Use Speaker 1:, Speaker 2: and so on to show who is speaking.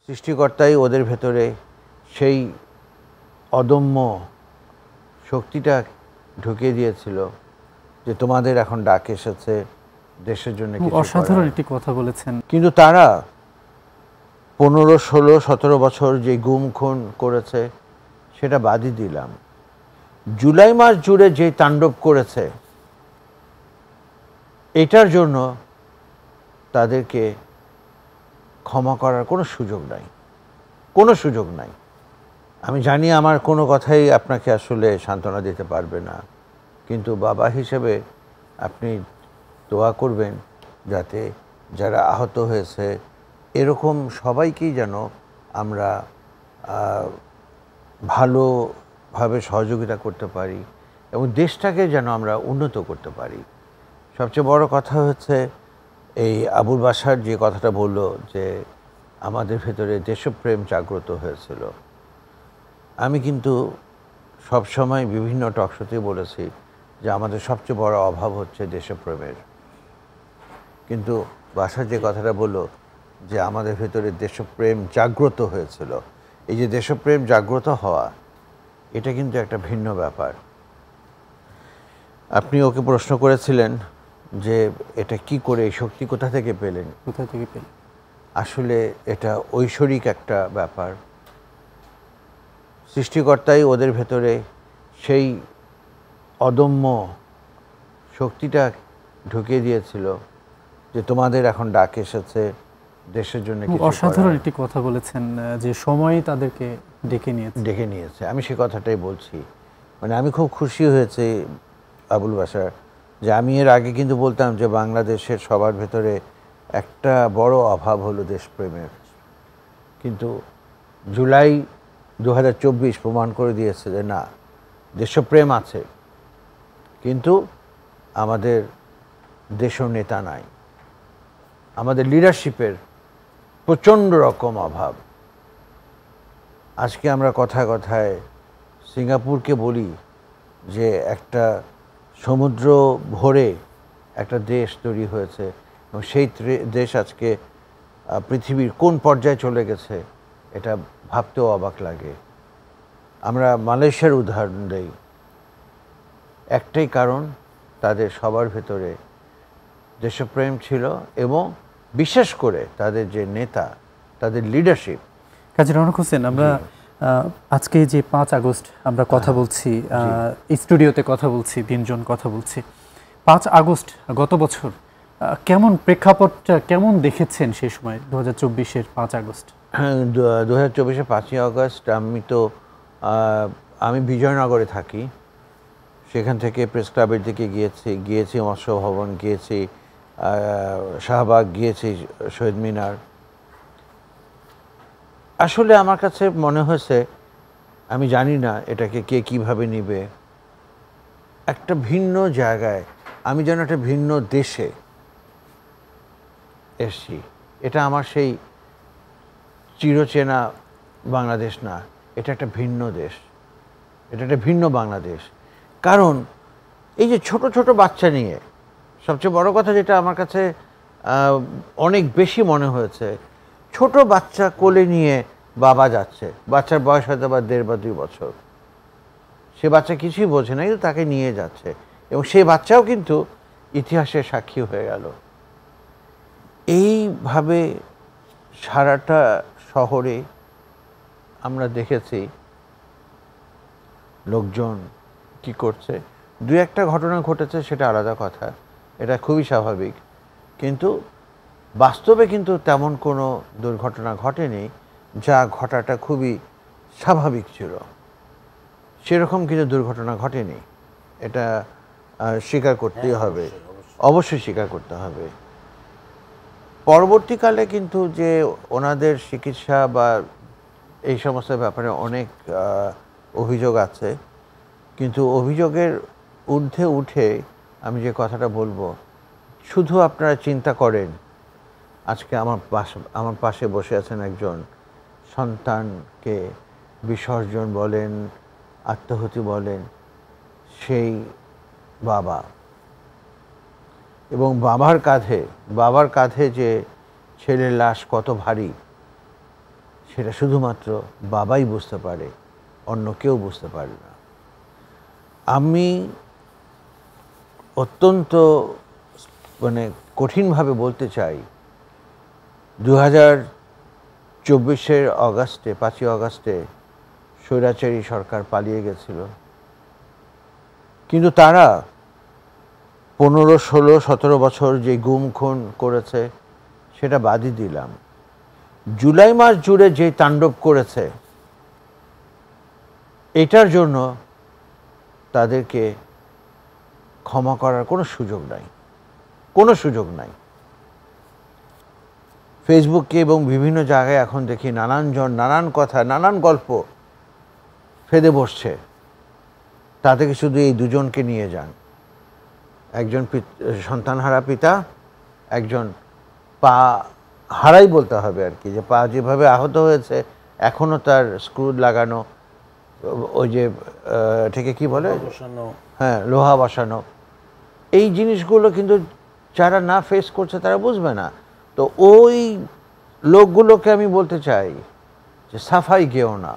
Speaker 1: সৃষ্টিকর্তাই ওদের ভেতরে সেই অদম্য শক্তিটা ঢুকিয়ে দিয়েছিল যে তোমাদের এখন ডাক এসেছে দেশের জন্য কিছু করার।
Speaker 2: অসাধারণ একটি কথা বলেছেন।
Speaker 1: কিন্তু তারা 15, 16, 17 বছর যে গুম খুন করেছে সেটা বাদই দিলাম, জুলাই মাস জুড়ে যে তাণ্ডব করেছে এটার জন্য তাদেরকে ক্ষমা করার কোনো সুযোগ নাই, কোনো সুযোগ নাই। আমি জানি আমার কোনো কথাই আপনাকে আসলে সান্ত্বনা দিতে পারবে না, কিন্তু বাবা হিসেবে আপনি দোয়া করবেন যাতে যারা আহত হয়েছে এরকম সবাইকেই যেন আমরা ভালোভাবে সহযোগিতা করতে পারি এবং দেশটাকে যেন আমরা উন্নত করতে পারি। সবচেয়ে বড় কথা হচ্ছে এই আবুল বাশার যে কথাটা বলল যে আমাদের ভেতরে দেশপ্রেম জাগ্রত হয়েছিল। আমি কিন্তু সবসময় বিভিন্ন টকশোতে বলেছি যে আমাদের সবচেয়ে বড় অভাব হচ্ছে দেশপ্রেমের, কিন্তু বাশার যে কথাটা বলল যে আমাদের ভেতরে দেশপ্রেম জাগ্রত হয়েছিল, এই যে দেশপ্রেম জাগ্রত হওয়া এটা কিন্তু একটা ভিন্ন ব্যাপার। আপনি ওকে প্রশ্ন করেছিলেন যে এটা কি করে, এই শক্তি কোথা থেকে পেলেন? আসলে এটা ঐশ্বরিক একটা ব্যাপার। সৃষ্টিকর্তাই ওদের ভেতরে সেই অদম্য শক্তিটা ঢুকিয়ে দিয়েছিল যে তোমাদের এখন ডাক এসেছে দেশের জন্য কিছু করার।
Speaker 2: অসাধারণ একটি কথা বলেছেন যে সময়ই তাদেরকে ডেকে নিয়েছে।
Speaker 1: আমি সে কথাটাই বলছি। মানে আমি খুব খুশি হয়েছি আবুল বাশার যে আমি এর আগে কিন্তু বলতাম যে বাংলাদেশের সবার ভেতরে একটা বড় অভাব হলো দেশপ্রেমের, কিন্তু জুলাই 2024 প্রমাণ করে দিয়েছে যে না, দেশপ্রেম আছে, কিন্তু আমাদের দেশীয় নেতা নাই, আমাদের লিডারশিপের প্রচণ্ড রকম অভাব। আজকে আমরা কথায় কথায় সিঙ্গাপুরকে বলি যে একটা সমুদ্র ভরে একটা দেশ তৈরি হয়েছে এবং সেই দেশ আজকে পৃথিবীর কোন পর্যায়ে চলে গেছে এটা ভাবতেও অবাক লাগে। আমরা মালয়েশিয়ার উদাহরণ দেই, একটাই কারণ তাদের সবার ভেতরে দেশপ্রেম ছিল এবং বিশেষ করে তাদের যে নেতা, তাদের লিডারশিপ।
Speaker 2: কাজী রওনক হোসেন, আমরা আজকে যে 5 আগস্ট আমরা কথা বলছি, স্টুডিওতে কথা বলছি, তিনজন কথা বলছি, 5 আগস্ট গত বছর কেমন প্রেক্ষাপটটা কেমন দেখেছেন সেই সময় 2024-এর 5 আগস্ট?
Speaker 1: 2024-এর 5ই আগস্ট আমি বিজয়নগরে থাকি, সেখান থেকে প্রেস ক্লাবের দিকে গিয়েছি মৎস্য ভবন, গিয়েছি শাহবাগ, গিয়েছি শহীদ মিনার। আসলে আমার কাছে মনে হয়েছে, আমি জানি না এটাকে কে কীভাবে নেবে, একটা ভিন্ন জায়গায় আমি যেন একটা ভিন্ন দেশে এসছি। এটা আমার সেই চিরচেনা বাংলাদেশ না, এটা একটা ভিন্ন দেশ, এটা একটা ভিন্ন বাংলাদেশ। কারণ এই যে ছোট ছোট বাচ্চা নিয়ে, সবচেয়ে বড় কথা যেটা আমার কাছে অনেক বেশি মনে হয়েছে, ছোট বাচ্চা কোলে নিয়ে বাবা যাচ্ছে, বাচ্চার বয়স হয়তো বা 1.5 বা 2 বছর, সে বাচ্চা কিছুই বোঝে না, কিন্তু তাকে নিয়ে যাচ্ছে এবং সেই বাচ্চাও কিন্তু ইতিহাসের সাক্ষী হয়ে গেল। এইভাবে সারাটা শহরে আমরা দেখেছি লোকজন কি করছে। 2-1টা ঘটনা ঘটেছে, সেটা আলাদা কথা, এটা খুবই স্বাভাবিক, কিন্তু বাস্তবে কিন্তু তেমন কোনো দুর্ঘটনা ঘটেনি যা ঘটাটা খুবই স্বাভাবিক ছিল। সেরকম কিছু দুর্ঘটনা ঘটেনি, এটা স্বীকার করতেই হবে, অবশ্যই স্বীকার করতে হবে। পরবর্তীকালে কিন্তু যে ওনাদের চিকিৎসা বা এই সমস্ত ব্যাপারে অনেক অভিযোগ আছে, কিন্তু অভিযোগের ঊর্ধ্বে উঠে আমি যে কথাটা বলবো, শুধু আপনারা চিন্তা করেন, আজকে আমার পাশে বসে আছেন একজন সন্তানকে বিসর্জন বলেন, আত্মাহুতি বলেন, সেই বাবা, এবং বাবার কাঁধে যে ছেলের লাশ কত ভারী সেটা শুধুমাত্র বাবাই বুঝতে পারে, অন্য কেউ বুঝতে পারে না। আমি অত্যন্ত মানে কঠিনভাবে বলতে চাই, 2024-এর অগাস্টে, 5ই অগাস্টে স্বৈরাচারী সরকার পালিয়ে গেছিল, কিন্তু তারা 15, 16, 17 বছর যে গুম খুন করেছে সেটা বাদই দিলাম, জুলাই মাস জুড়ে যে তাণ্ডব করেছে এটার জন্য তাদেরকে ক্ষমা করার কোনো সুযোগ নাই, কোনো সুযোগ নাই। ফেসবুকে এবং বিভিন্ন জায়গায় এখন দেখি নানানজন নানান কথা, নানান গল্প ফেদে বসছে, তাদেরকে শুধু এই দুজনকে নিয়ে যান, একজন সন্তানহারা পিতা, একজন পা হারাই বলতে হবে আর কি, যে পা যেভাবে আহত হয়েছে এখনও তার স্ক্রু লাগানো, ওই যে এটাকে কি বলে, হ্যাঁ লোহা বসানো। এই জিনিসগুলো কিন্তু যারা না ফেস করছে তারা বুঝবে না। তো ওই লোকগুলোকে আমি বলতে চাই যে সাফাই গেও না।